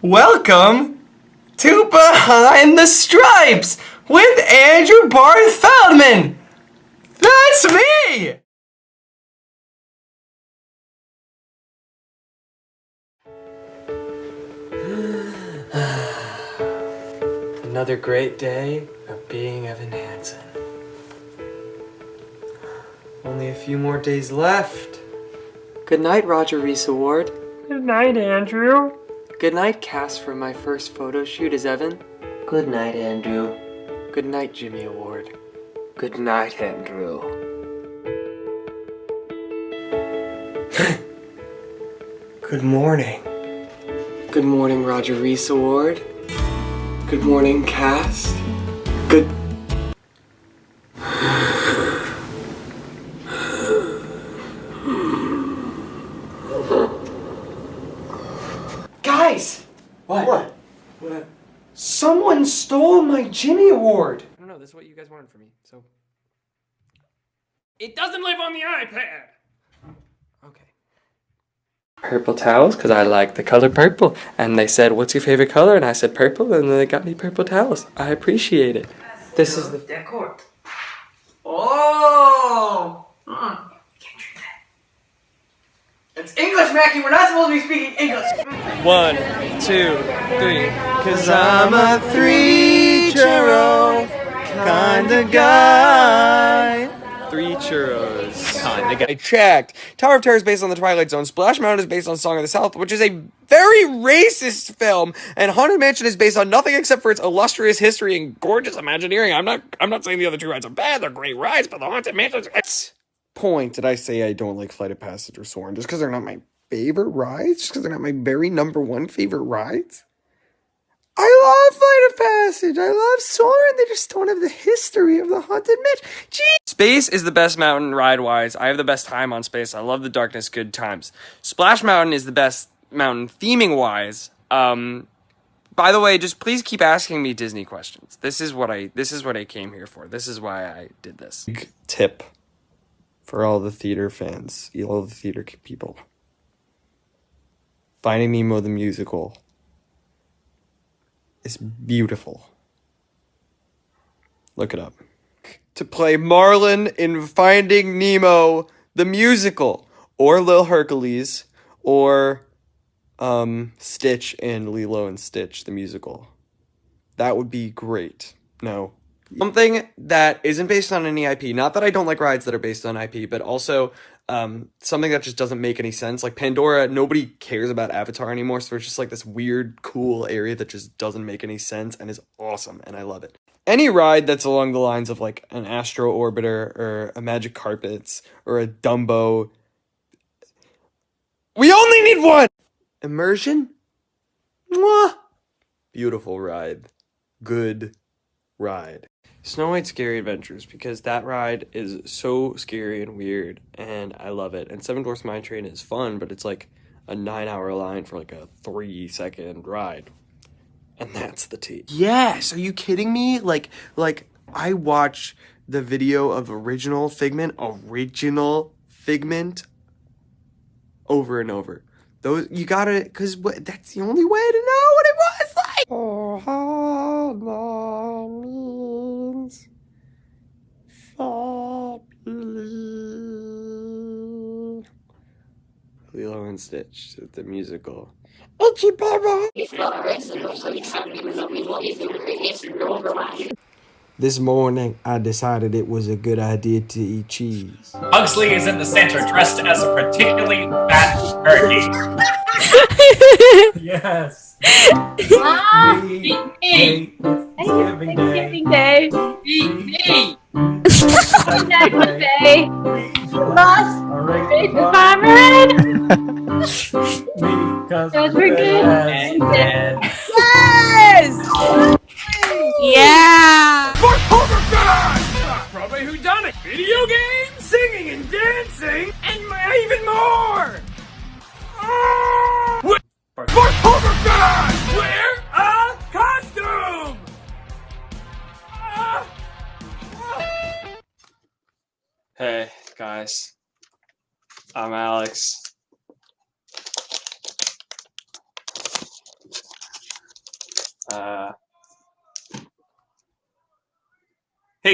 Welcome to Behind the Stripes with Andrew Barth Feldman. That's me! Another great day of being Evan Hansen. Only a few more days left. Good night, Roger Reese Award. Good night, Andrew. Good night, Cass, from my first photo shoot as Evan. Good night, Andrew. Good night, Jimmy Award. Good night, Andrew. Good morning. Good morning, Roger Reese Award. Good morning, Cass. Good... Guys! What? Someone stole my Jimmy Award! I don't know, this is what you guys wanted from me, so... It doesn't live on the iPad! Okay. Purple towels, because I like the color purple. And they said, what's your favorite color? And I said purple, and they got me purple towels. I appreciate it. This is the... Decor. Oh! Can't drink that. It's English, Mackie! We're not supposed to be speaking English! 1, 2, 3. 'Cause I'm a 3 churro kinda guy. 3 churros kinda guy. I checked. Tower of Terror is based on The Twilight Zone. Splash Mountain is based on Song of the South, which is a very racist film. And Haunted Mansion is based on nothing except for its illustrious history and gorgeous Imagineering. I'm not saying the other 2 rides are bad. They're great rides, but the Haunted Mansion is... Point did I say I don't like Flight of Passage or Soarin' just because they're not my favorite rides? Just because they're not my very #1 favorite rides? I love Flight of Passage. I love Soarin'. They just don't have the history of the Haunted Mansion. Gee. Space is the best mountain ride-wise. I have the best time on Space. I love the darkness, good times. Splash Mountain is the best mountain theming-wise. By the way, just please keep asking me Disney questions. This is what I came here for. This is why I did this. Big tip for all the theater fans, all the theater people. Finding Nemo the musical is beautiful. Look it up. To play Marlin in Finding Nemo the musical, or Lil Hercules, or Stitch in Lilo and Stitch the musical. That would be great. No. Something that isn't based on any IP. Not that I don't like rides that are based on IP, but also something that just doesn't make any sense. Like Pandora, nobody cares about Avatar anymore, so it's just like this weird, cool area that just doesn't make any sense and is awesome, and I love it. Any ride that's along the lines of like an Astro Orbiter or a Magic Carpets or a Dumbo. We only need one! Immersion? Mwah! Beautiful ride. Good ride. Snow White Scary Adventures, because that ride is so scary and weird, and I love it. And Seven Dwarfs Mine Train is fun, but it's like a 9-hour line for like a 3-second ride. And that's the tea. Yes! Are you kidding me? Like, I watch the video of original Figment over and over. Those, you gotta, because that's the only way to know what it was like! Oh, how that means family. Lilo and Stitch, the musical. Itchy Baba! This morning, I decided it was a good idea to eat cheese. Pugsley is in the center, dressed as a particularly fat turkey. Yes. Thanksgiving Day. Next day. Lost. Farmer. Those were good. Yes. Yeah. Probably whodunit, video games, singing and dancing, and even more. For Hovercon, wear a costume. Hey, guys. I'm Alex. Hey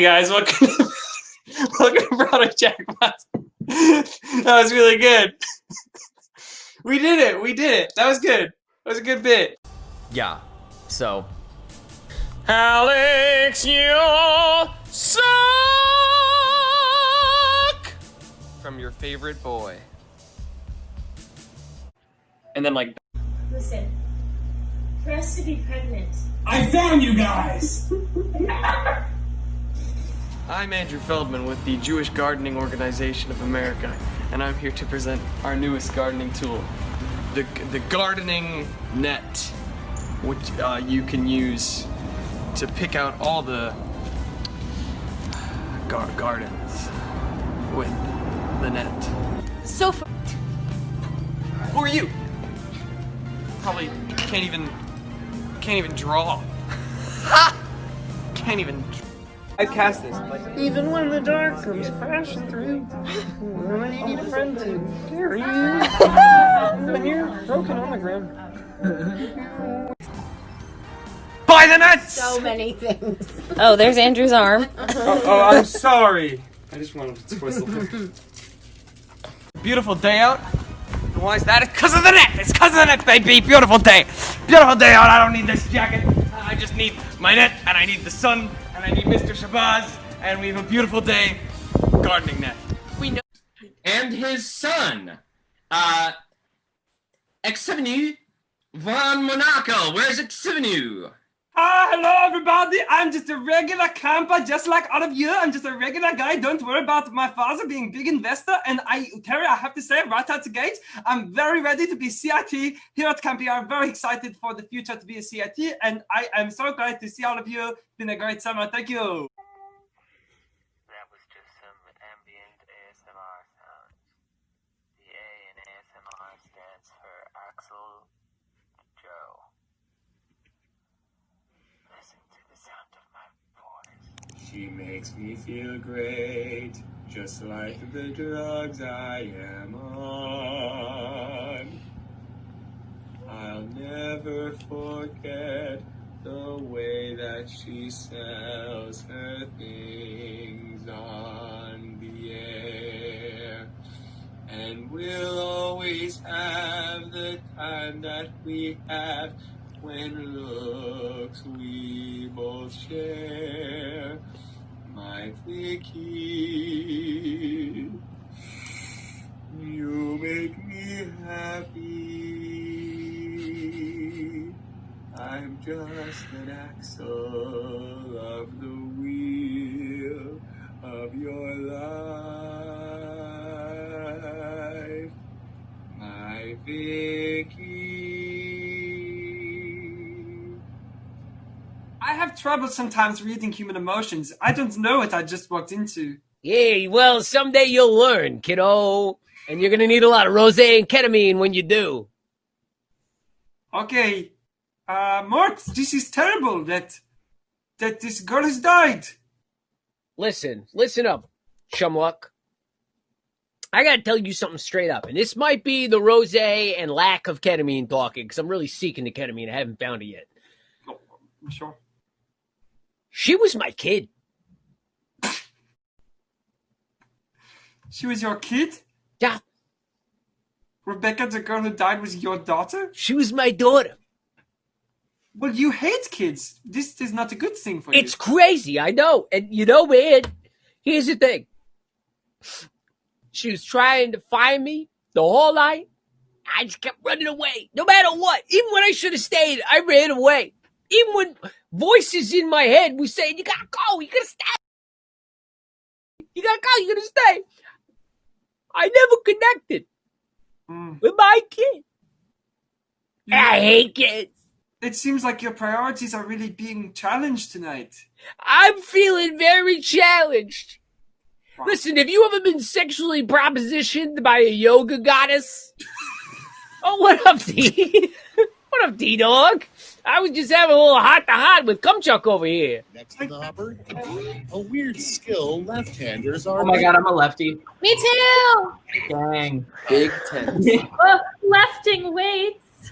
guys, welcome to Product Jackpot. That was really good. We did it. That was good. That was a good bit. Yeah. So. Alex, you suck! From your favorite boy. And then like. Listen, for us to be pregnant. I found you guys! I'm Andrew Feldman with the Jewish Gardening Organization of America, and I'm here to present our newest gardening tool, the gardening net, which you can use to pick out all the gardens with the net. So Who are you? Probably can't even draw. Ha! Can't even. I cast this. Even when the dark comes crashing through, when you need a friend to carry you, when you're broken on the ground. Buy the nets! so many things. Oh, there's Andrew's arm. Oh, I'm sorry. I just wanted to twistle. Beautiful day out. And why is that? It's because of the net. It's because of the net, baby. Beautiful day. Beautiful day out. I don't need this jacket. I just need my net, and I need the sun, and I need Mr. Shabazz, and we have a beautiful day. Gardening net. We know. And his son, Xavier von Monaco. Where's Xavier? Hi, hello everybody. I'm just a regular camper, just like all of you. I'm just a regular guy. Don't worry about my father being a big investor. And Terry, I have to say, right out the gate, I'm very ready to be CIT here at Camp. I'm very excited for the future to be a CIT, and I am so glad to see all of you. It's been a great summer. Thank you. That was just some ambient ASMR sounds. The A in ASMR stands for Axel Joe. Listen to the sound of my voice. She makes me feel great, just like the drugs I am on. I'll never forget the way that she sells her things on the air. And we'll always have the time that we have when looks we both share. My Vicky, you make me happy. I'm just an axle of the wheel of your life. My Vicky. I have trouble sometimes reading human emotions. I don't know what I just walked into. Yeah, well, someday you'll learn, kiddo. And you're gonna need a lot of rosé and ketamine when you do. Okay. Mort, this is terrible that this girl has died. Listen up, Shumluck. I gotta tell you something straight up, and this might be the rosé and lack of ketamine talking, because I'm really seeking the ketamine. I haven't found it yet. Oh, I'm sure. She was my kid. She was your kid? Yeah. Rebecca, the girl who died, was your daughter? She was my daughter. Well, you hate kids. This is not a good thing for you. It's crazy, I know. And you know, man, here's the thing. She was trying to find me the whole night. I just kept running away, no matter what. Even when I should have stayed, I ran away. Even when voices in my head were saying, you gotta go, you gotta stay. You gotta go, you gotta stay. I never connected with my kid. I hate kids. It seems like your priorities are really being challenged tonight. I'm feeling very challenged. Wow. Listen, have you ever been sexually propositioned by a yoga goddess? Oh, what up, D? What up, D-Dog? I was just having a little hot-to-hot with Kumchuck over here. Next to the hopper, a weird skill left-handers are... Oh my god, I'm a lefty. Me too! Dang. Big tense. Lefting weights.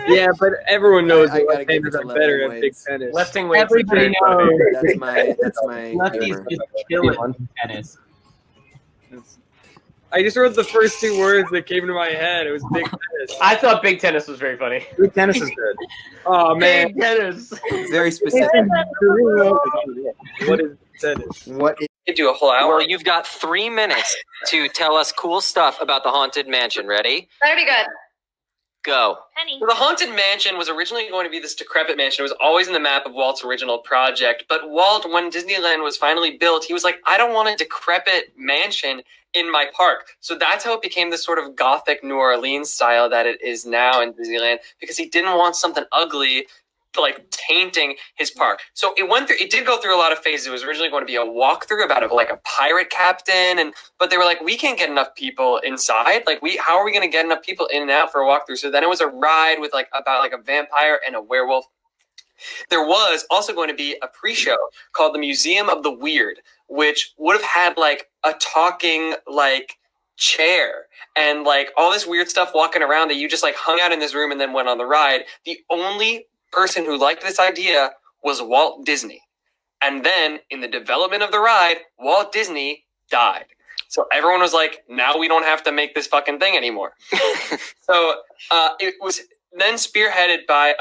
Yeah, but everyone knows I that gotta give it left-handers to are better lefting at big weights. tennis. Lifting weights. Everybody knows. That's my Lefties humor. just kill it on tennis. I just wrote the first two words that came to my head. It was big tennis. I thought big tennis was very funny. Big tennis is good. Oh man, Big tennis. It's very specific. what is tennis? What is You do a whole hour. Well, you've got 3 minutes to tell us cool stuff about the Haunted Mansion. Ready? Better be good. Go. Penny. The Haunted Mansion was originally going to be this decrepit mansion. It was always in the map of Walt's original project. But Walt, when Disneyland was finally built, he was like, I don't want a decrepit mansion in my park. So that's how it became this sort of gothic New Orleans style that it is now in Disneyland, because he didn't want something ugly like tainting his park. So it did go through a lot of phases. It was originally going to be a walkthrough about a pirate captain, but they were like, we can't get enough people inside. How are we going to get enough people in and out for a walkthrough? So then it was a ride with about a vampire and a werewolf. There was also going to be a pre-show called the Museum of the Weird, which would have had a talking chair and all this weird stuff walking around that you just hung out in this room and then went on the ride. The only person who liked this idea was Walt Disney. And then in the development of the ride, Walt Disney died. So everyone was like, now we don't have to make this fucking thing anymore. So it was then spearheaded by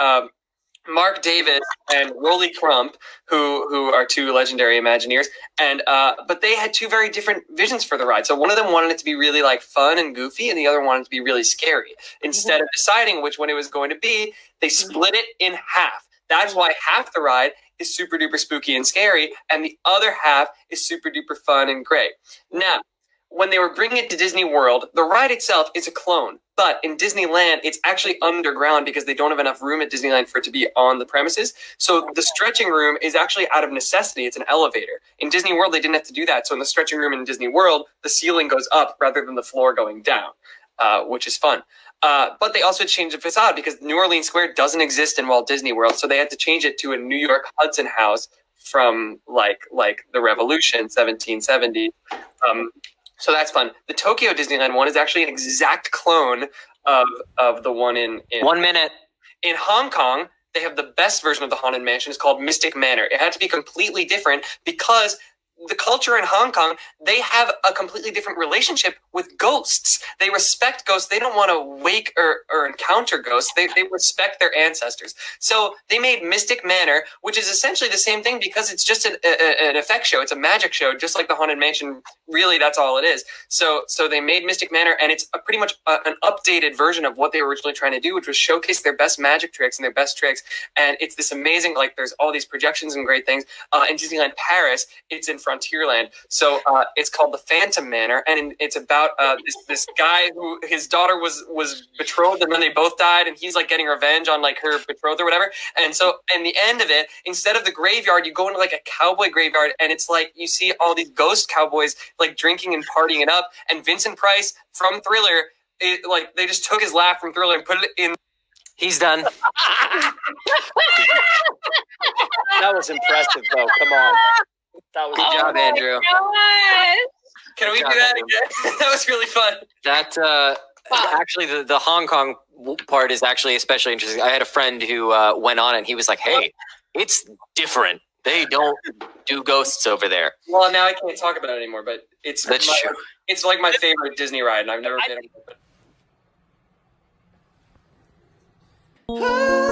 Mark Davis and Rolly Crump, who are two legendary Imagineers, and but they had two very different visions for the ride. So one of them wanted it to be really fun and goofy, and the other wanted it to be really scary. Instead of deciding which one it was going to be, they split it in half. That's why half the ride is super duper spooky and scary, and the other half is super duper fun and great. Now, when they were bringing it to Disney World, the ride itself is a clone. But in Disneyland, it's actually underground because they don't have enough room at Disneyland for it to be on the premises. So the stretching room is actually out of necessity. It's an elevator. In Disney World, they didn't have to do that. So in the stretching room in Disney World, the ceiling goes up rather than the floor going down, which is fun. But they also changed the facade because New Orleans Square doesn't exist in Walt Disney World. So they had to change it to a New York Hudson house from the Revolution, 1770. So that's fun. The Tokyo Disneyland one is actually an exact clone of the one in 1 minute. In Hong Kong. They have the best version of the Haunted Mansion. It's called Mystic Manor. It had to be completely different because the culture in Hong Kong, they have a completely different relationship with ghosts. They respect ghosts. They don't want to wake or encounter ghosts. They respect their ancestors. So they made Mystic Manor, which is essentially the same thing because it's just an effect show. It's a magic show, just like the Haunted Mansion. Really, that's all it is. So they made Mystic Manor, and it's pretty much an updated version of what they were originally trying to do, which was showcase their best magic tricks and their best tricks. And it's this amazing, there's all these projections and great things. In Disneyland Paris, it's in Frontierland. So it's called the Phantom Manor, and it's about this guy who his daughter was betrothed, and then they both died, and he's getting revenge on her betrothed or whatever. And so in the end of it, instead of the graveyard, you go into a cowboy graveyard, and it's you see all these ghost cowboys drinking and partying it up. And Vincent Price from Thriller, they just took his laugh from Thriller and put it in. He's done. That was impressive, though. Come on. That was Good job, Andrew. Can we do that again? That was really fun. That actually the Hong Kong part is actually especially interesting. I had a friend who went on it, and he was like, "Hey, it's different. They don't do ghosts over there." Well, now I can't talk about it anymore, but That's true. It's my favorite Disney ride, and I've never been on it.